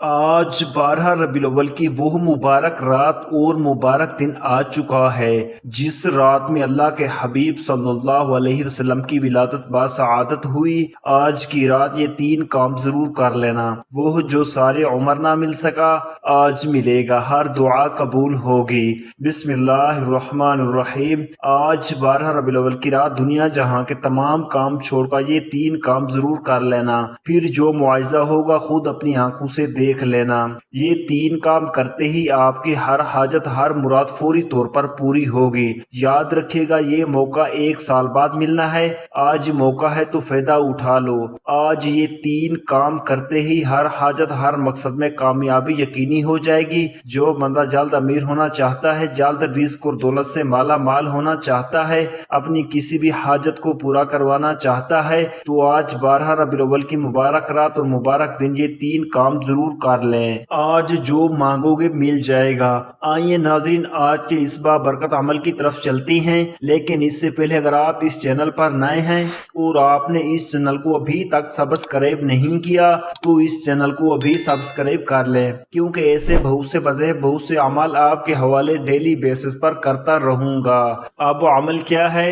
آج 12 ربیع الاول کی وہ مبارک رات اور مبارک دن آ چکا ہے جس رات میں اللہ کے حبیب صلی اللہ علیہ وسلم کی ولادت باسعادت ہوئی۔ آج کی رات یہ 3 کام ضرور کر لینا، وہ جو سارے عمر نہ مل سکا آج ملے گا، ہر دعا قبول ہوگی۔ بسم اللہ الرحمن الرحیم۔ آج 12 ربیع الاول کی رات دنیا جہاں کے تمام کام چھوڑ کر یہ 3 کام ضرور کر لینا، پھر جو معاوضہ ہوگا خود اپنی آنکھوں سے دیکھ لینا۔ یہ 3 کام کرتے ہی آپ کی ہر حاجت ہر مراد فوری طور پر پوری ہوگی۔ یاد رکھیے گا یہ موقع 1 سال بعد ملنا ہے، آج موقع ہے تو فائدہ اٹھا لو۔ آج یہ 3 کام کرتے ہی ہر حاجت ہر مقصد میں کامیابی یقینی ہو جائے گی۔ جو بندہ جلد امیر ہونا چاہتا ہے، جلد رزق اور دولت سے مالا مال ہونا چاہتا ہے، اپنی کسی بھی حاجت کو پورا کروانا چاہتا ہے تو آج 12 ربیع الاول کی مبارک رات اور مبارک دن یہ 3 کام ضرور کر لیں۔ آج جو مانگو گے مل جائے گا۔ آئیے ناظرین آج کے اس بابرکت عمل کی طرف چلتی ہیں، لیکن اس سے پہلے اگر آپ اس چینل پر نئے ہیں اور آپ نے اس چینل کو ابھی تک سبسکرائب نہیں کیا تو اس چینل کو ابھی سبسکرائب کر لیں، کیونکہ ایسے بہت سے عمل آپ کے حوالے ڈیلی بیسس پر کرتا رہوں گا۔ اب عمل کیا ہے؟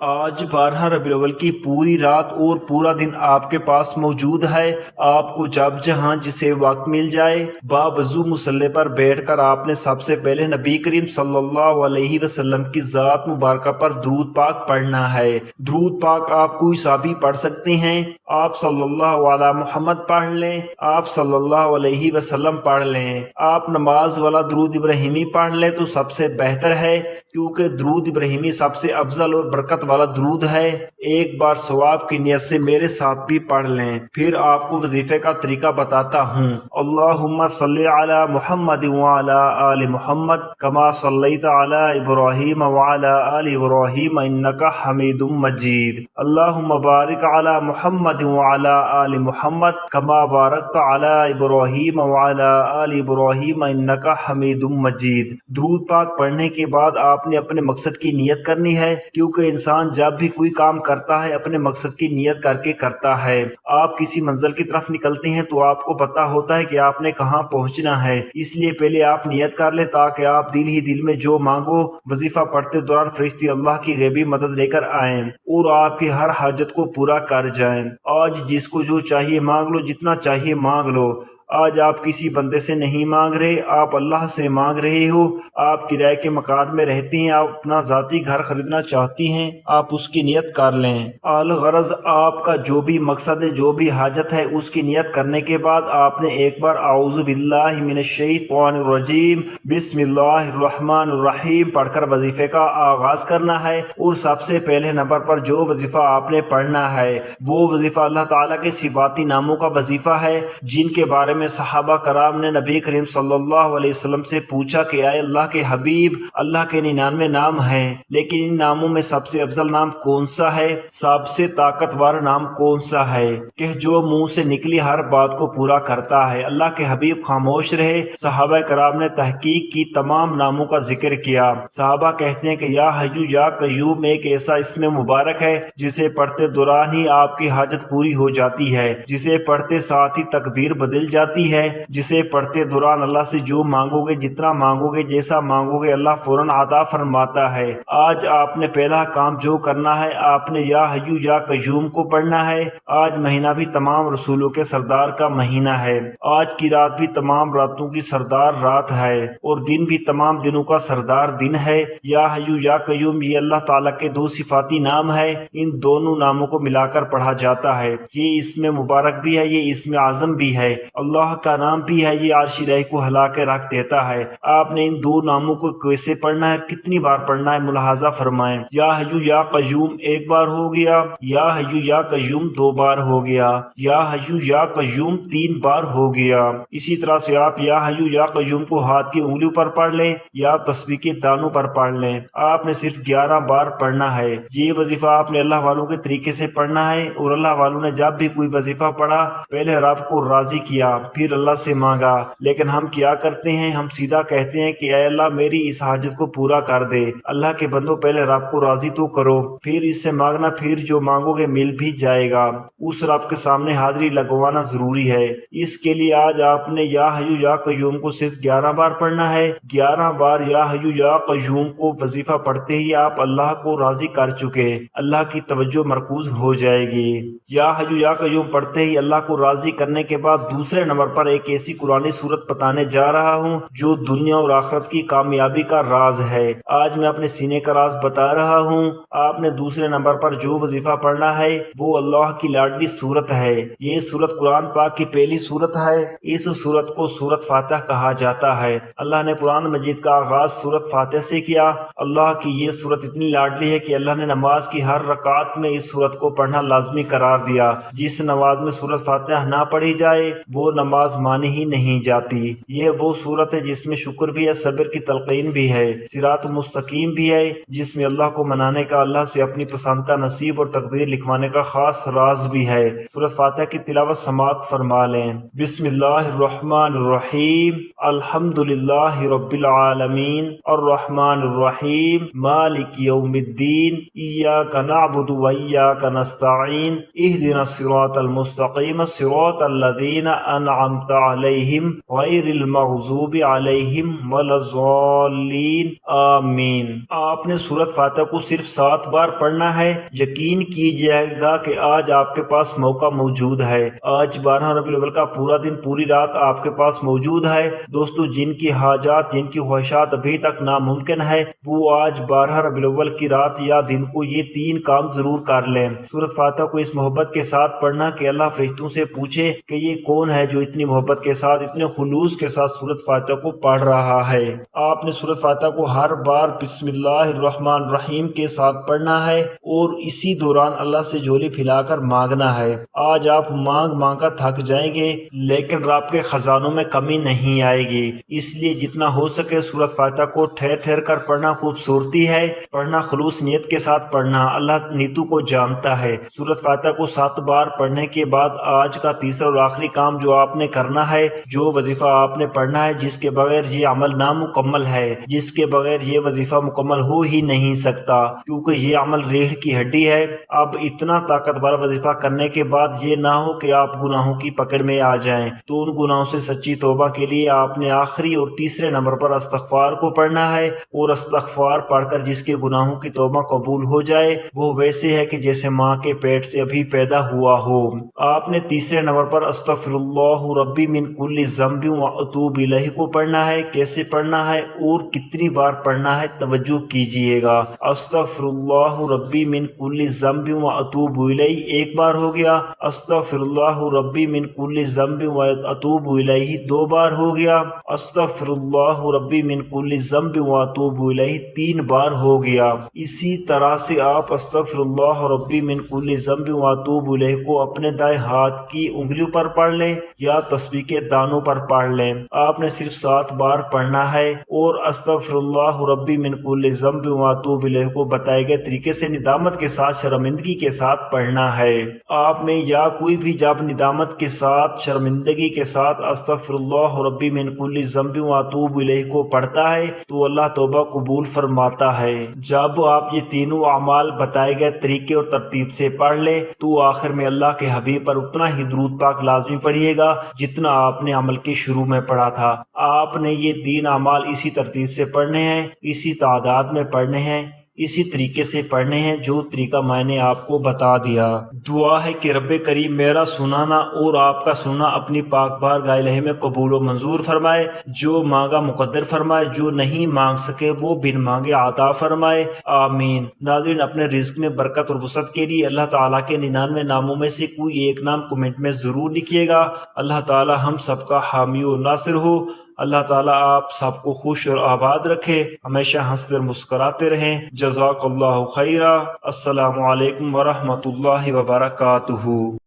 آج 12 ربیع الاول کی پوری رات اور پورا دن آپ کے پاس موجود ہے۔ آپ کو جب جہاں جسے وقت مل جائے باوضو مصلی پر بیٹھ کر آپ نے سب سے پہلے نبی کریم صلی اللہ علیہ وسلم کی ذات مبارکہ پر درود پاک پڑھنا ہے۔ درود پاک آپ کوئی سا بھی پڑھ سکتے ہیں، آپ صلی اللہ علیہ محمد پڑھ لیں، آپ صلی اللہ علیہ وسلم پڑھ لیں، آپ نماز والا درود ابراہیمی پڑھ لیں تو سب سے بہتر ہے، کیونکہ درود ابراہیمی سب سے افضل اور برکت والا درود ہے۔ ایک بار ثواب کی نیت سے میرے ساتھ بھی پڑھ لیں۔ پھر آپ کو وظیفے کا طریقہ بتاتا ہوں۔ اللہم صلی علی محمد وعلی آل محمد کما صلیت علی ابراہیم وعلی آل ابراہیم انک حمید مجید۔ اللہم بارک علی محمد وعلی آل محمد کما بارکت علی ابراہیم وعلی آل ابراہیم انک حمید مجید۔ درود پاک پڑھنے کے بعد آپ نے اپنے مقصد کی نیت کرنی ہے، کیونکہ انسان جب بھی کوئی کام کرتا ہے اپنے مقصد کی نیت کر کے کرتا ہے۔ آپ کسی منزل کی طرف نکلتے ہیں تو آپ کو پتا ہوتا ہے کہ آپ نے کہاں پہنچنا ہے، اس لیے پہلے آپ نیت کر لیں تاکہ آپ دل ہی دل میں جو مانگو وظیفہ پڑھتے دوران فرشتے اللہ کی غیبی مدد لے کر آئیں اور آپ کی ہر حاجت کو پورا کر جائیں۔ آج جس کو جو چاہیے مانگ لو، جتنا چاہیے مانگ لو۔ آج آپ کسی بندے سے نہیں مانگ رہے، آپ اللہ سے مانگ رہے ہو۔ آپ کرائے کے مکان میں رہتی ہیں، آپ اپنا ذاتی گھر خریدنا چاہتی ہیں، آپ اس کی نیت کر لیں۔ الغرض آپ کا جو بھی مقصد ہے، جو بھی حاجت ہے، اس کی نیت کرنے کے بعد آپ نے ایک بار اعوذ باللہ من الشیطان الرجیم بسم اللہ الرحمن الرحیم پڑھ کر وظیفے کا آغاز کرنا ہے۔ اور سب سے پہلے نمبر پر جو وظیفہ آپ نے پڑھنا ہے وہ وظیفہ اللہ تعالیٰ کے صفاتی ناموں کا وظیفہ ہے، جن کے بارے میں صحابہ کرام نے نبی کریم صلی اللہ علیہ وسلم سے پوچھا کہ اے اللہ کے حبیب، اللہ کے 99 نام ہیں، لیکن ان ناموں میں سب سے افضل نام کون سا ہے؟ سب سے طاقتور نام کون سا ہے کہ جو منہ سے نکلی ہر بات کو پورا کرتا ہے؟ اللہ کے حبیب خاموش رہے۔ صحابہ کرام نے تحقیق کی، تمام ناموں کا ذکر کیا۔ صحابہ کہتے ہیں کہ یا حیو یا قیوم ایک ایسا اسم مبارک ہے جسے پڑھتے دوران ہی آپ کی حاجت پوری ہو جاتی ہے، جسے پڑھتے ساتھ ہی تقدیر بدل جاتی ہے، جسے پڑھتے دوران اللہ سے جو مانگو گے، جتنا مانگو گے، جیسا مانگو گے، اللہ فوراً عطا فرماتا ہے۔ آج آپ نے پہلا کام جو کرنا ہے، آپ نے یا حیو یا قیوم کو پڑھنا ہے۔ آج مہینہ بھی تمام رسولوں کے سردار کا مہینہ ہے، آج کی رات بھی تمام راتوں کی سردار رات ہے، اور دن بھی تمام دنوں کا سردار دن ہے۔ یا حیو یا قیوم یہ اللہ تعالیٰ کے 2 صفاتی نام ہے، ان دونوں ناموں کو ملا کر پڑھا جاتا ہے۔ یہ اسم مبارک بھی ہے، یہ اسم اعظم بھی ہے، اللہ کا نام بھی ہے، یہ عرش الہی کو ہلا کے رکھ دیتا ہے۔ آپ نے ان 2 ناموں کو کیسے پڑھنا ہے، کتنی بار پڑھنا ہے، ملاحظہ فرمائیں۔ یا حیو یا قیوم 1 بار ہو گیا، یا حیو یا قیوم 2 بار ہو گیا، یا حیو یا قیوم 3 بار ہو گیا۔ اسی طرح سے آپ یا حیو یا قیوم کو ہاتھ کی انگلیوں پر پڑھ لیں یا تسبیح کے دانوں پر پڑھ لیں۔ آپ نے صرف 11 بار پڑھنا ہے۔ یہ وظیفہ آپ نے اللہ والوں کے طریقے سے پڑھنا ہے، اور اللہ والوں نے جب بھی کوئی وظیفہ پڑھا پہلے رب کو راضی کیا، پھر اللہ سے مانگا۔ لیکن ہم کیا کرتے ہیں، ہم سیدھا کہتے ہیں کہ اے اللہ میری اس حاجت کو پورا کر دے۔ اللہ کے بندوں پہلے رب کو راضی تو کرو، پھر اس سے مانگنا، پھر جو مانگو گے مل بھی جائے گا۔ اس رب کے سامنے حاضری لگوانا ضروری ہے۔ اس کے لیے آج آپ نے یا حیو یا قیوم کو صرف 11 بار پڑھنا ہے۔ 11 بار یا حیو یا قیوم کو وظیفہ پڑھتے ہی آپ اللہ کو راضی کر چکے، اللہ کی توجہ مرکوز ہو جائے گی۔ یا حیو یا قیوم پڑھتے ہی اللہ کو راضی کرنے کے بعد دوسرے نمبر پر ایک ایسی قرآنی صورت بتانے جا رہا ہوں جو دنیا اور آخرت کی کامیابی کا راز ہے۔ آج میں اپنے سینے کا راز بتا رہا ہوں۔ آپ نے دوسرے نمبر پر جو وظیفہ پڑھنا ہے وہ اللہ کی لاڈلی صورت ہے۔ یہ صورت قرآن پاک کی پہلی صورت ہے۔ اس صورت کو سورت فاتح کہا جاتا ہے۔ اللہ نے قرآن مجید کا آغاز سورت فاتح سے کیا۔ اللہ کی یہ صورت اتنی لاڈلی ہے کہ اللہ نے نماز کی ہر رکعت میں اس صورت کو پڑھنا لازمی قرار دیا۔ جس نماز میں سورت فاتح نہ پڑھی جائے وہ نماز مانی ہی نہیں جاتی۔ یہ وہ صورت ہے جس میں شکر بھی ہے، صبر کی تلقین بھی ہے، صراط مستقیم بھی ہے، جس میں اللہ کو منانے کا، اللہ سے اپنی پسند کا نصیب اور تقدیر لکھوانے کا خاص راز بھی ہے۔ سورت فاتح کی تلاوت سماعت فرما لیں۔ بسم اللہ الرحمن الرحیم، الحمدللہ رب العالمین، الرحمن الرحیم، مالک یوم الدین، ایاک نعبد و ایاک نستعین، اہدنا الصراط المستقیم، صراط الذین انعمت علیہم غیر المغضوب علیہم ولا الضالین، آمین۔ آپ نے سورت فاتح کو صرف 7 بار پڑھنا ہے۔ یقین کیجئے گا کہ آج آپ کے پاس موقع موجود ہے۔ آج 12 ربیع الاول کا پورا دن، پوری رات آپ کے پاس موجود ہے۔ دوستو، جن کی حاجات، جن کی خواہشات ابھی تک ناممکن ہے، وہ آج 12 ربیع الاول کی رات یا دن کو یہ 3 کام ضرور کر لیں۔ سورت فاتح کو اس محبت کے ساتھ پڑھنا کہ اللہ فرشتوں سے پوچھے کہ یہ کون ہے جو اتنی محبت کے ساتھ، اتنے خلوص کے ساتھ سورت فاتح کو پڑھ رہا ہے۔ آپ نے سورت فاتح کو ہر بار بسم اللہ الرحمن الرحیم کے ساتھ پڑھنا ہے اور اسی دوران اللہ سے جھولی پھیلا کر مانگنا ہے۔ آج آپ مانگ مانگ کر تھک جائیں گے لیکن رب کے خزانوں میں کمی نہیں آئے گی۔ اس لیے جتنا ہو سکے سورت فاتح کو ٹھہر ٹھہر کر پڑھنا خوبصورتی ہے، پڑھنا خلوص نیت کے ساتھ پڑھنا، اللہ نیتوں کو جانتا ہے۔ سورت فاتح کو 7 بار پڑھنے کے بعد آج کا تیسرا اور آخری کام جو آپ نے کرنا ہے، جو وظیفہ آپ نے پڑھنا ہے، جس کے بغیر یہ عمل نامکمل ہے، جس کے بغیر یہ وظیفہ مکمل ہو ہی نہیں سکتا، کیونکہ یہ عمل ریڑھ کی ہڈی ہے۔ اب اتنا طاقتور وظیفہ کرنے کے بعد یہ نہ ہو کہ آپ گناہوں کی پکڑ میں آ جائیں، تو ان گناہوں سے سچی توبہ کے لیے آپ نے آخری اور تیسرے نمبر پر استغفار کو پڑھنا ہے، اور استغفار پڑھ کر جس کے گناہوں کی توبہ قبول ہو جائے وہ ویسے ہے کہ جیسے ماں کے پیٹ سے ابھی پیدا ہوا ہو۔ آپ نے تیسرے نمبر پر استغفر اللہ ربی من کل ذنب واتوب الیہ کو پڑھنا ہے۔ کیسے پڑھنا ہے اور کتنی بار پڑھنا ہے توجہ کیجئے گا۔ استغفر اللہ ربی من کل ذنب واتوب الیہ 1 بار ہو گیا، استغفر اللہ ربی من کل ذنب واتوب الیہ 2 بار ہو گیا، استغفر اللہ ربی من کل ذنب واتوب الیہ 3 بار ہو گیا۔ اسی طرح سے آپ استغفر اللہ ربی من کل ذنب واتوب الیہ کو اپنے دائیں ہاتھ کی انگلیوں پر پڑھ لیں یا تسبیح کے دانوں پر پڑھ لیں۔ آپ نے صرف 7 بار پڑھنا ہے اور استغفر اللہ ربی من کل ذنب واتوب الیہ کو بتائے گئے طریقے سے ندامت کے ساتھ، شرمندگی کے ساتھ پڑھنا ہے۔ آپ میں یا کوئی بھی جب ندامت کے ساتھ، شرمندگی کے ساتھ استغفر اللہ ربی من کل ذنب واتوب الیہ کو پڑھتا ہے تو اللہ توبہ قبول فرماتا ہے۔ جب آپ یہ تینوں اعمال بتائے گئے طریقے اور ترتیب سے پڑھ لیں تو آخر میں اللہ کے حبیب پر اتنا ہی درود پاک لازمی پڑھیے گا جتنا آپ نے عمل کے شروع میں پڑھا تھا۔ آپ نے یہ 3 اعمال اسی ترتیب سے پڑھنے ہیں، اسی تعداد میں پڑھنے ہیں، اسی طریقے سے پڑھنے ہیں جو طریقہ میں نے آپ کو بتا دیا۔ دعا ہے کہ رب کریم میرا سنانا اور آپ کا سننا اپنی پاک بارگاہ الہی میں قبول و منظور فرمائے، جو مانگا مقدر فرمائے، جو نہیں مانگ سکے وہ بن مانگے عطا فرمائے، آمین۔ ناظرین، اپنے رزق میں برکت اور وسعت کے لیے اللہ تعالیٰ کے 99 ناموں میں سے کوئی ایک نام کمنٹ میں ضرور لکھیے گا۔ اللہ تعالیٰ ہم سب کا حامی و ناصر ہو۔ اللہ تعالیٰ آپ سب کو خوش اور آباد رکھے، ہمیشہ ہنستے اور مسکراتے رہیں۔ جزاک اللہ خیرہ۔ السلام علیکم ورحمۃ اللہ وبرکاتہ۔